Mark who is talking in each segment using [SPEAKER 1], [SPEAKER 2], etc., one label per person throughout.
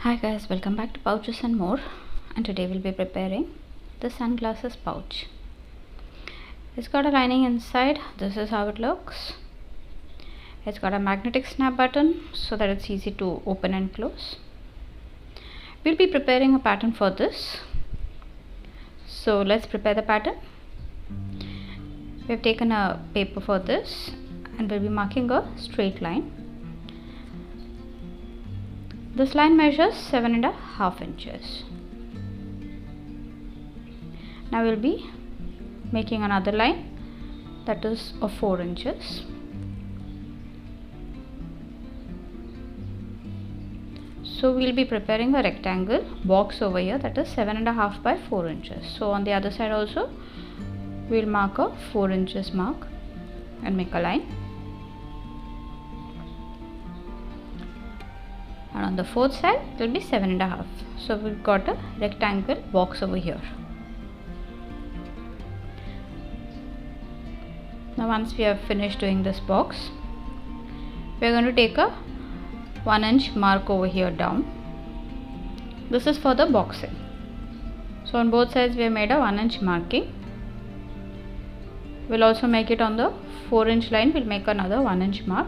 [SPEAKER 1] Hi guys, welcome back to Pouches and More, and today we'll be preparing the sunglasses pouch. It's got a lining inside. This is how it looks. It's got a magnetic snap button so that it's easy to open and close. We'll be preparing a pattern for this. So let's prepare the pattern. We have taken a paper for this and we'll be marking a straight line. This line measures 7.5 inches. Now we'll be making another line that is of 4 inches. So we'll be preparing a rectangle box over here that is 7.5 by 4 inches. So on the other side also we'll mark a 4 inches mark and make a line. And on the fourth side it will be 7.5. So we've got a rectangle box over here. Now once we have finished doing this box, we are going to take a 1 inch mark over here down. This is for the boxing. So on both sides we have made a 1 inch marking. We'll also make it on the 4 inch line. We'll make another 1 inch mark.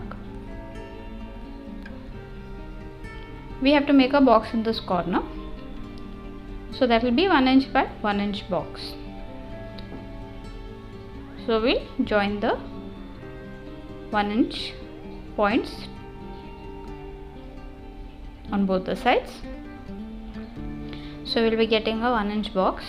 [SPEAKER 1] We have to make a box in this corner, so that will be 1 inch by 1 inch box. So we'll join the 1 inch points on both the sides. So we'll be getting a 1 inch box.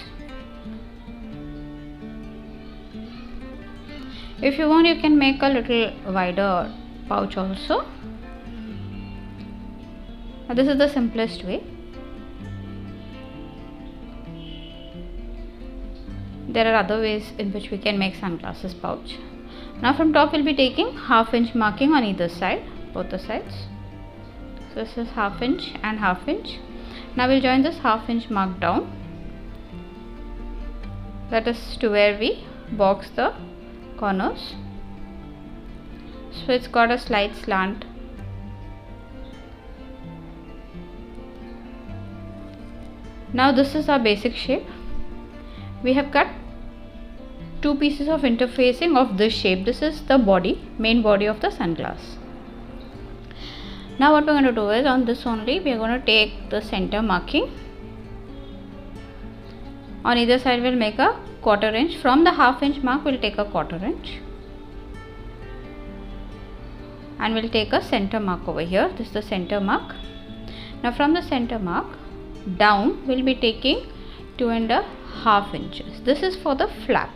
[SPEAKER 1] If you want, you can make a little wider pouch also. Now this is the simplest way. There are other ways in which we can make sunglasses pouch. Now from top we'll be taking half inch marking on either side, both the sides. So this is half inch and half inch. Now we'll join this half inch mark down. That is to where we box the corners. So it's got a slight slant. Now this is our basic shape. We have cut 2 pieces of interfacing of this shape. This is the body, main body of the sunglass. Now what we're going to do is, on this only we are going to take the center marking. On either side we'll make a 1/4 inch. From the half inch mark we'll take a 1/4 inch. And we'll take a center mark over here. This is the center mark. Now from the center mark down we'll be taking 2.5 inches. This is for the flap.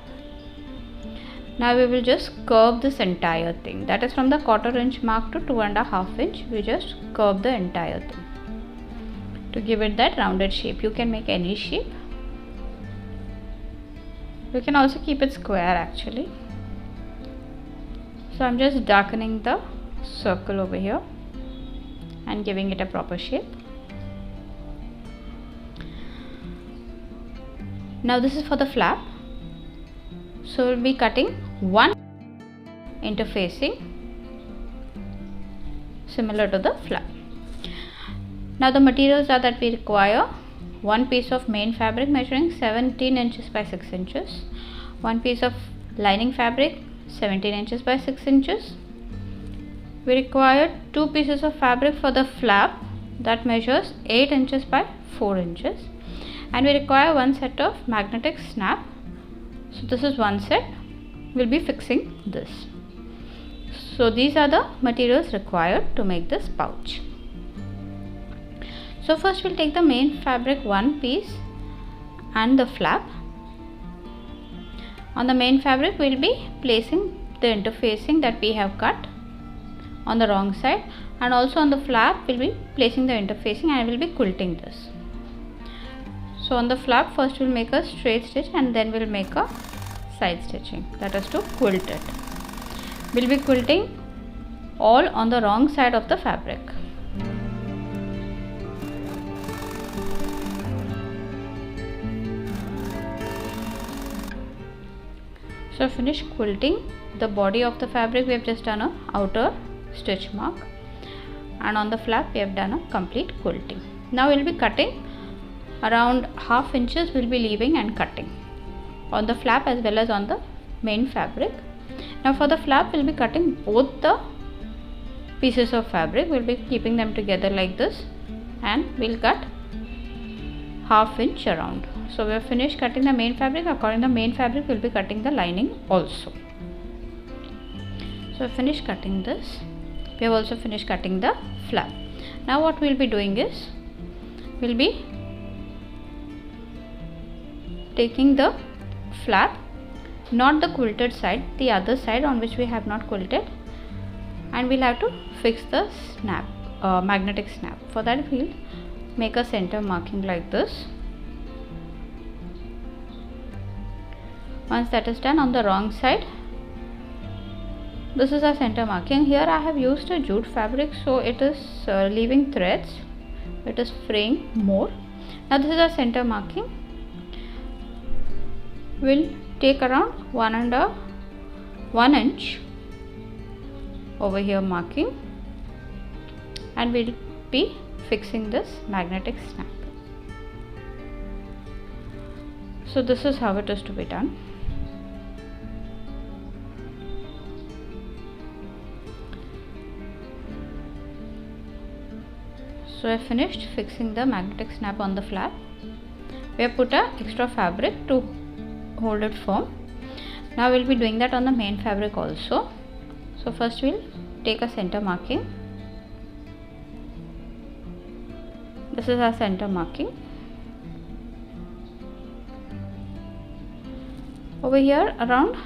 [SPEAKER 1] Now we will just curve this entire thing. That is from the 1/4 inch mark to 2.5 inch. We just curve the entire thing to give it that rounded shape. You can make any shape. You can also keep it square actually. So I'm just darkening the circle over here and giving it a proper shape. Now this is for the flap. So we'll be cutting 1 interfacing similar to the flap. Now the materials are that we require 1 piece of main fabric measuring 17 inches by 6 inches, 1 piece of lining fabric 17 inches by 6 inches. We require 2 pieces of fabric for the flap that measures 8 inches by 4 inches. And we require 1 set of magnetic snap. So this is 1 set. We'll be fixing this. So these are the materials required to make this pouch. So first we'll take the main fabric 1 piece and the flap. On the main fabric we'll be placing the interfacing that we have cut on the wrong side, and also on the flap we'll be placing the interfacing and we'll be quilting this. So on the flap first we'll make a straight stitch and then we'll make a side stitching, that is to quilt it. We'll be quilting all on the wrong side of the fabric. So finish quilting the body of the fabric. We have just done a outer stitch mark, and on the flap we have done a complete quilting. Now we'll be cutting around ½ inches, we'll be leaving and cutting on the flap as well as on the main fabric. Now for the flap, we'll be cutting both the pieces of fabric. We'll be keeping them together like this, and we'll cut ½ inch around. So we have finished cutting the main fabric. According to the main fabric, we'll be cutting the lining also. So finished cutting this. We have also finished cutting the flap. Now what we'll be doing is, we'll be taking the flap, not the quilted side, the other side on which we have not quilted, and we'll have to fix the snap, magnetic snap. For that, we'll make a center marking like this. Once that is done, on the wrong side, this is our center marking. Here I have used a jute fabric, so it is leaving threads, it is fraying more. Now this is our center marking. We'll take around 1 inch over here marking, and we'll be fixing this magnetic snap. So this is how it is to be done. So I finished fixing the magnetic snap on the flap. We have put a extra fabric to hold it firm. Now we'll be doing that on the main fabric also. So first we'll take a center marking. This is our center marking. Over here around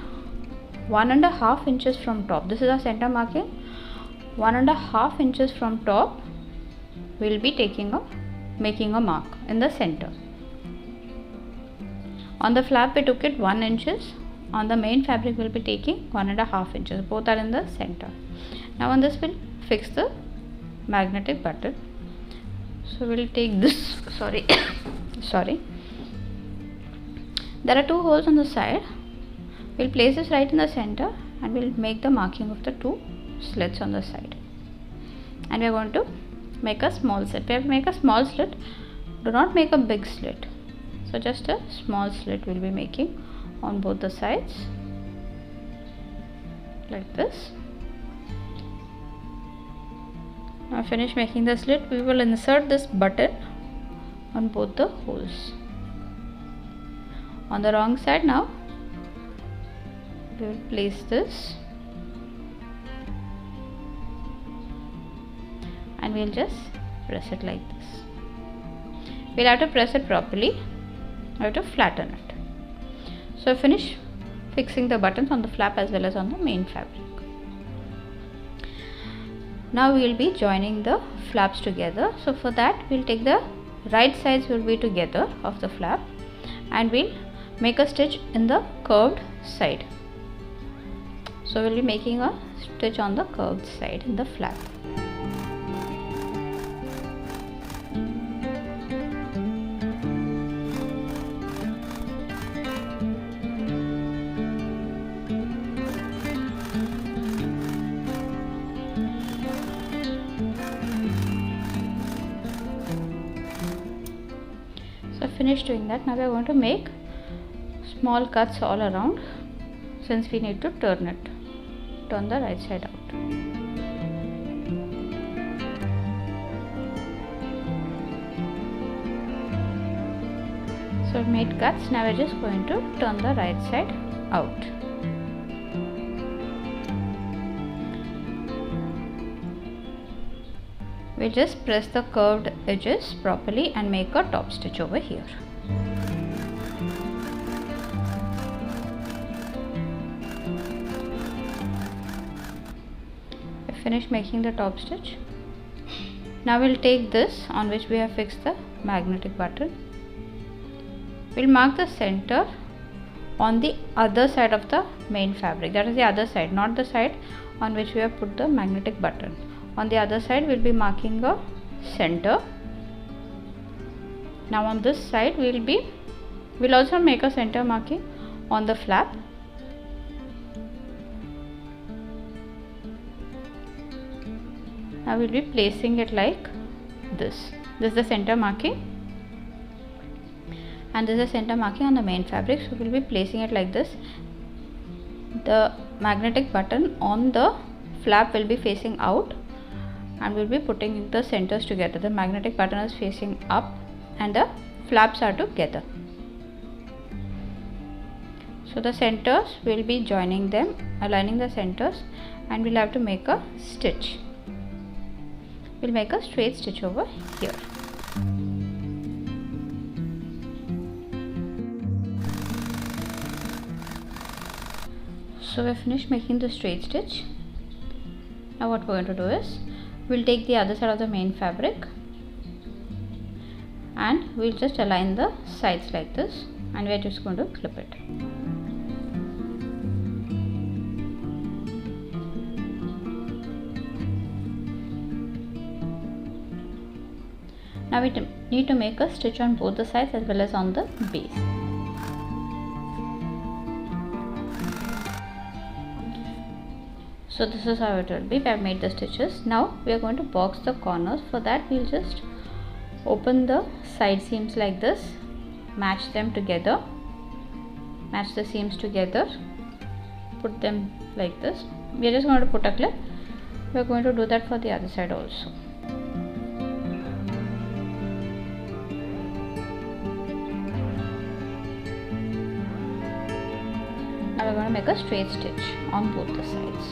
[SPEAKER 1] 1.5 inches from top, this is our center marking. 1.5 inches from top, we'll be making a mark in the center. On the flap we took it 1 inches. On the main fabric we'll be taking 1.5 inches. Both are in the center. Now on this we'll fix the magnetic button. So we'll take this, sorry. There are 2 holes on the side. We'll place this right in the center, and we'll make the marking of the 2 slits on the side. And we are going to make a small slit. We have to make a small slit. Do not make a big slit. So just a small slit we'll be making on both the sides like this. Now finish making the slit, we will insert this button on both the holes. On the wrong side, now we will place this, and we'll just press it like this. We'll have to press it properly. I have to flatten it. So finish fixing the buttons on the flap as well as on the main fabric. Now we will be joining the flaps together. So for that, we'll take the right sides will be together of the flap, and we'll make a stitch in the curved side. So we'll be making a stitch on the curved side in the flap. So finish doing that. Now we are going to make small cuts all around, since we need to turn the right side out. So we made cuts. Now we are just going to turn the right side out. We just press the curved edges properly and make a top stitch over here. I finished making the top stitch. Now we'll take this on which we have fixed the magnetic button. We'll mark the center on the other side of the main fabric. That is the other side, not the side on which we have put the magnetic button. On the other side, we'll be marking a center. Now on this side, we'll also make a center marking on the flap. Now we'll be placing it like this. This is the center marking, and this is the center marking on the main fabric. So we'll be placing it like this. The magnetic button on the flap will be facing out, and we'll be putting the centers together. The magnetic button is facing up and the flaps are together. So the centers will be joining them, aligning the centers, and we'll have to make a stitch. We'll make a straight stitch over here. So we're finished making the straight stitch. Now what we're going to do is, we'll take the other side of the main fabric and we'll just align the sides like this, and we're just going to clip it. Now we need to make a stitch on both the sides as well as on the base. So this is how it will be. We have made the stitches. Now we are going to box the corners. For that we'll just open the side seams like this, match them together, match the seams together, put them like this. We are just going to put a clip. We are going to do that for the other side also. Now we are going to make a straight stitch on both the sides.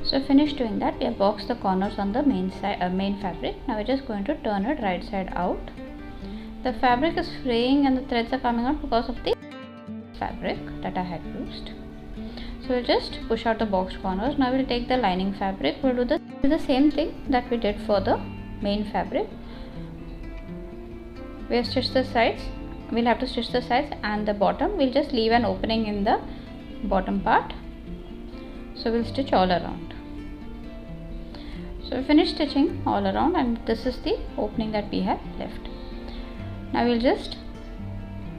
[SPEAKER 1] So finished doing that, we have boxed the corners on the main fabric. Now we're just going to turn it right side out. The fabric is fraying and the threads are coming out because of the fabric that I had used. So we'll just push out the boxed corners. Now we'll take the lining fabric. We'll do the same thing that we did for the main fabric. We have stitched the sides. We'll have to stitch the sides and the bottom. We'll just leave an opening in the bottom part. So we'll stitch all around. So we finished stitching all around, and this is the opening that we have left. Now we'll just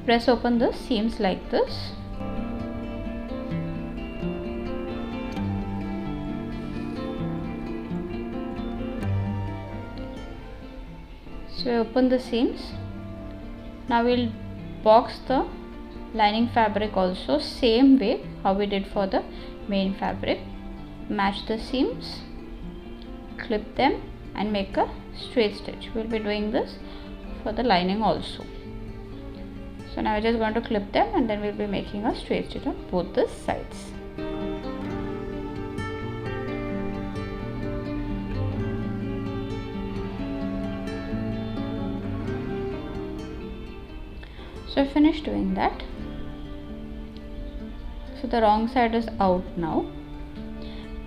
[SPEAKER 1] press open the seams like this. So we open the seams. Now we'll box the lining fabric also, same way how we did for the main fabric. Match the seams, clip them and make a straight stitch. We'll be doing this for the lining also. So now we're just going to clip them and then we'll be making a straight stitch on both the sides. So I finished doing that. So the wrong side is out now.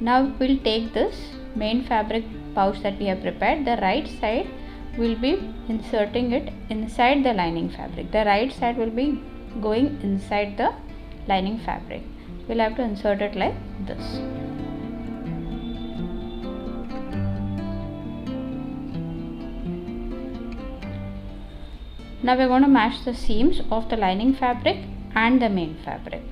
[SPEAKER 1] Now we'll take this main fabric pouch that we have prepared. The right side will be inserting it inside the lining fabric. The right side will be going inside the lining fabric. We'll have to insert it like this. Now we're going to match the seams of the lining fabric and the main fabric.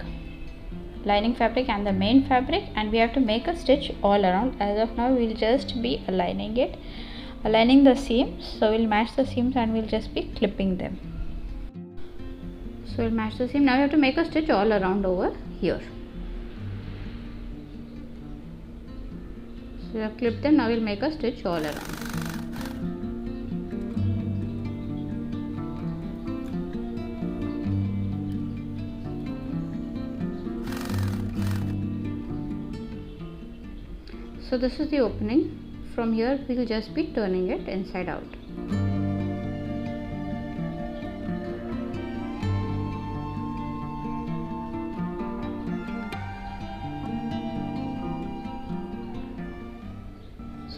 [SPEAKER 1] Lining fabric and the main fabric, and we have to make a stitch all around. As of now we'll just be aligning the seams. So we'll match the seams and we'll just be clipping them. So we'll match the seam. Now we have to make a stitch all around over here. So we have clipped them. Now we'll make a stitch all around. So this is the opening. From here we will just be turning it inside out.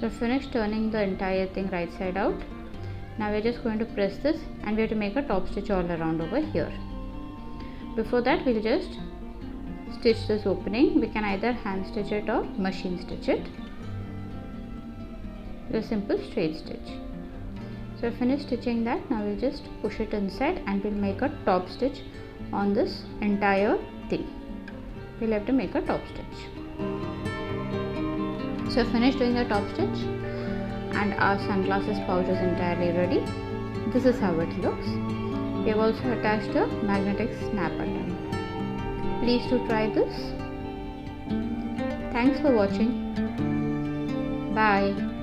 [SPEAKER 1] So finished turning the entire thing right side out. Now we're just going to press this and we have to make a top stitch all around over here. Before that we'll just stitch this opening. We can either hand stitch it or machine stitch it. A simple straight stitch. So I finished stitching that. Now we'll just push it inside and we'll make a top stitch on this entire thing. We'll have to make a top stitch. So finished doing the top stitch and our sunglasses pouch is entirely ready. This is how it looks. We have also attached a magnetic snap button. Please do try this. Thanks for watching. Bye.